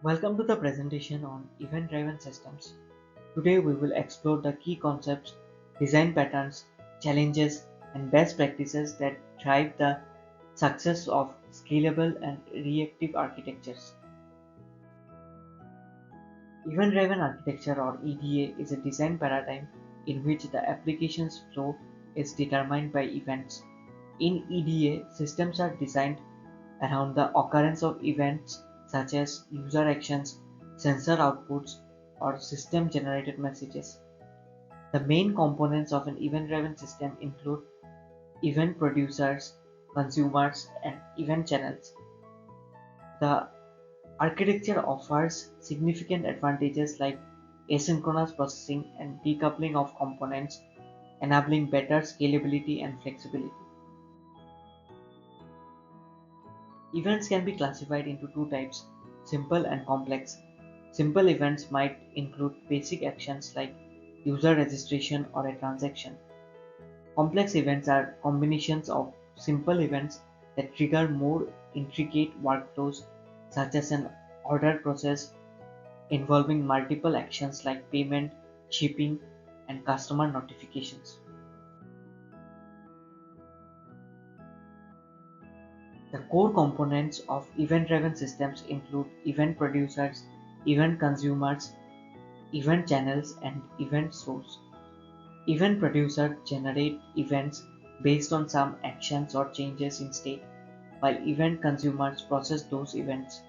Welcome to the presentation on event-driven systems. Today we will explore the key concepts, design patterns, challenges, and best practices that drive the success of scalable and reactive architectures. Event-driven architecture or EDA is a design paradigm in which the application's flow is determined by events. In EDA, systems are designed around the occurrence of events such as user actions, sensor outputs, or system generated messages. The main components of an event driven system include event producers, consumers, and event channels. The architecture offers significant advantages like asynchronous processing and decoupling of components, enabling better scalability and flexibility. Events can be classified into two types, simple and complex. Simple events might include basic actions like user registration or a transaction. Complex events are combinations of simple events that trigger more intricate workflows, such as an order process involving multiple actions like payment, shipping, and customer notifications. The core components of event-driven systems include event producers, event consumers, event channels, and event source. Event producers generate events based on some actions or changes in state, while event consumers process those events.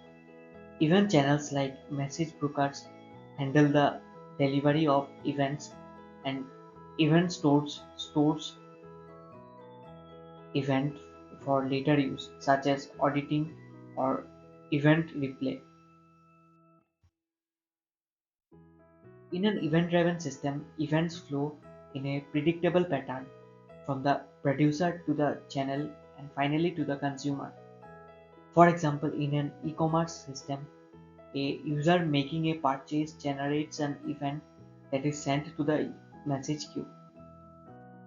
Event channels like message brokers handle the delivery of events, and event stores event for later use, such as auditing or event replay. In an event-driven system, events flow in a predictable pattern from the producer to the channel and finally to the consumer. For example, in an e-commerce system, a user making a purchase generates an event that is sent to the message queue.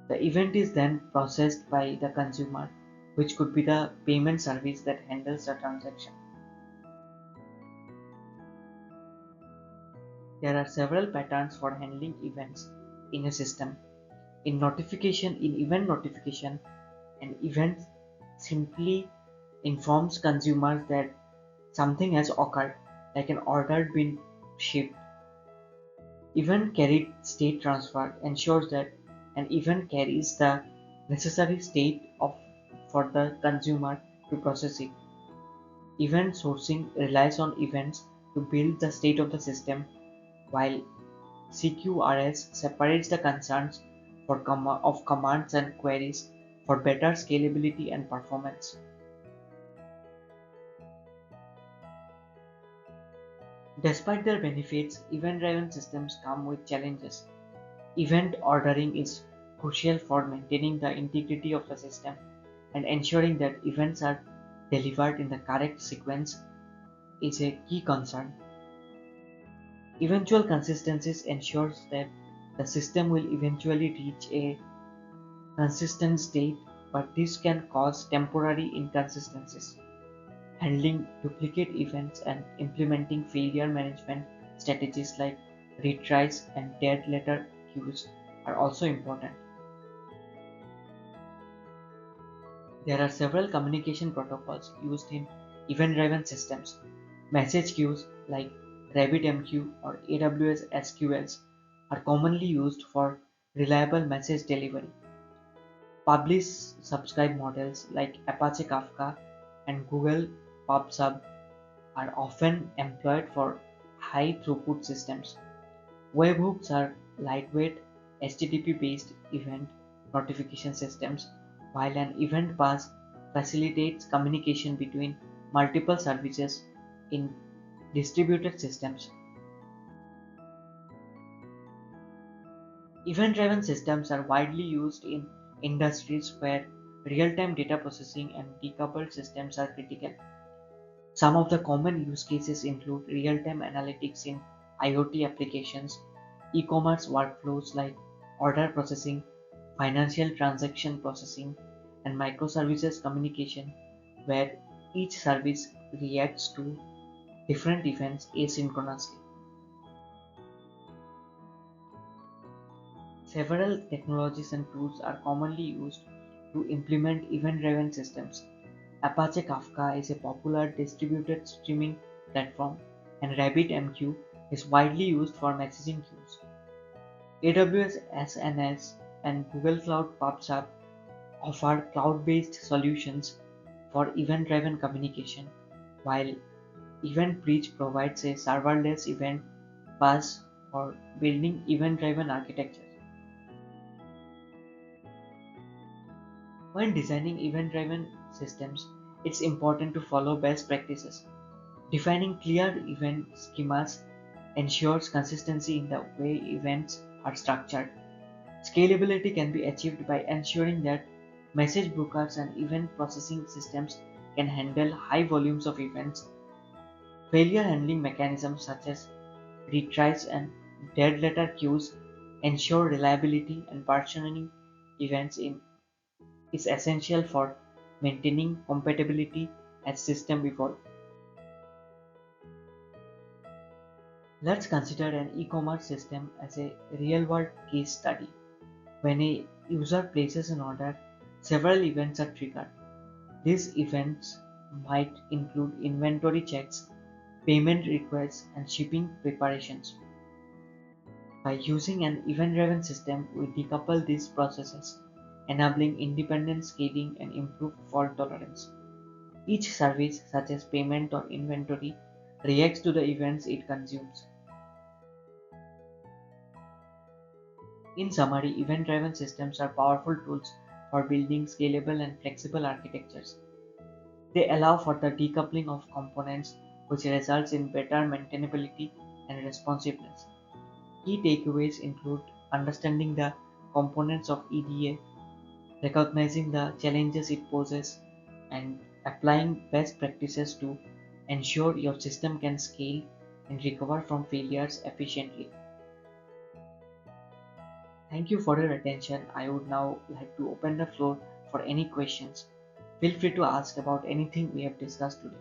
The event is then processed by the consumer, which could be the payment service that handles the transaction. There are several patterns for handling events in a system. In event notification, an event simply informs consumers that something has occurred, like an order being shipped. Event carried state transfer ensures that an event carries the necessary state of for the consumer to process it. Event sourcing relies on events to build the state of the system, while CQRS separates the concerns of commands and queries for better scalability and performance. Despite their benefits, event-driven systems come with challenges. Event ordering is crucial for maintaining the integrity of the system and ensuring that events are delivered in the correct sequence is a key concern. Eventual consistency ensures that the system will eventually reach a consistent state, but this can cause temporary inconsistencies. Handling duplicate events and implementing failure management strategies like retries and dead letter queues are also important. There are several communication protocols used in event-driven systems. Message queues like RabbitMQ or AWS SQLs are commonly used for reliable message delivery. Publish subscribe models like Apache Kafka and Google PubSub are often employed for high throughput systems. Webhooks are lightweight HTTP based event notification systems, while an event pass facilitates communication between multiple services in distributed systems. Event driven systems are widely used in industries where real time data processing and decoupled systems are critical. Some of the common use cases include real-time analytics in IoT applications, e-commerce workflows like order processing, financial transaction processing, and microservices communication, where each service reacts to different events asynchronously. Several technologies and tools are commonly used to implement event-driven systems. Apache Kafka is a popular distributed streaming platform, and RabbitMQ is widely used for messaging queues. AWS SNS and Google Cloud PubSub offer cloud-based solutions for event-driven communication, while EventBridge provides a serverless event bus for building event-driven architecture. When designing event-driven systems, it's important to follow best practices. Defining clear event schemas ensures consistency in the way events are structured. Scalability can be achieved by ensuring that message brokers and event processing systems can handle high volumes of events. Failure handling mechanisms such as retries and dead letter queues ensure reliability, and versioning events is essential for maintaining compatibility as systems evolve. Let's consider an e-commerce system as a real-world case study. When a user places an order, several events are triggered. These events might include inventory checks, payment requests, and shipping preparations. By using an event-driven system, we decouple these processes, enabling independent scaling and improved fault tolerance. Each service, such as payment or inventory, reacts to the events it consumes. In summary, event-driven systems are powerful tools for building scalable and flexible architectures. They allow for the decoupling of components, which results in better maintainability and responsiveness. Key takeaways include understanding the components of EDA, recognizing the challenges it poses, and applying best practices to ensure your system can scale and recover from failures efficiently. Thank you for your attention. I would now like to open the floor for any questions. Feel free to ask about anything we have discussed today.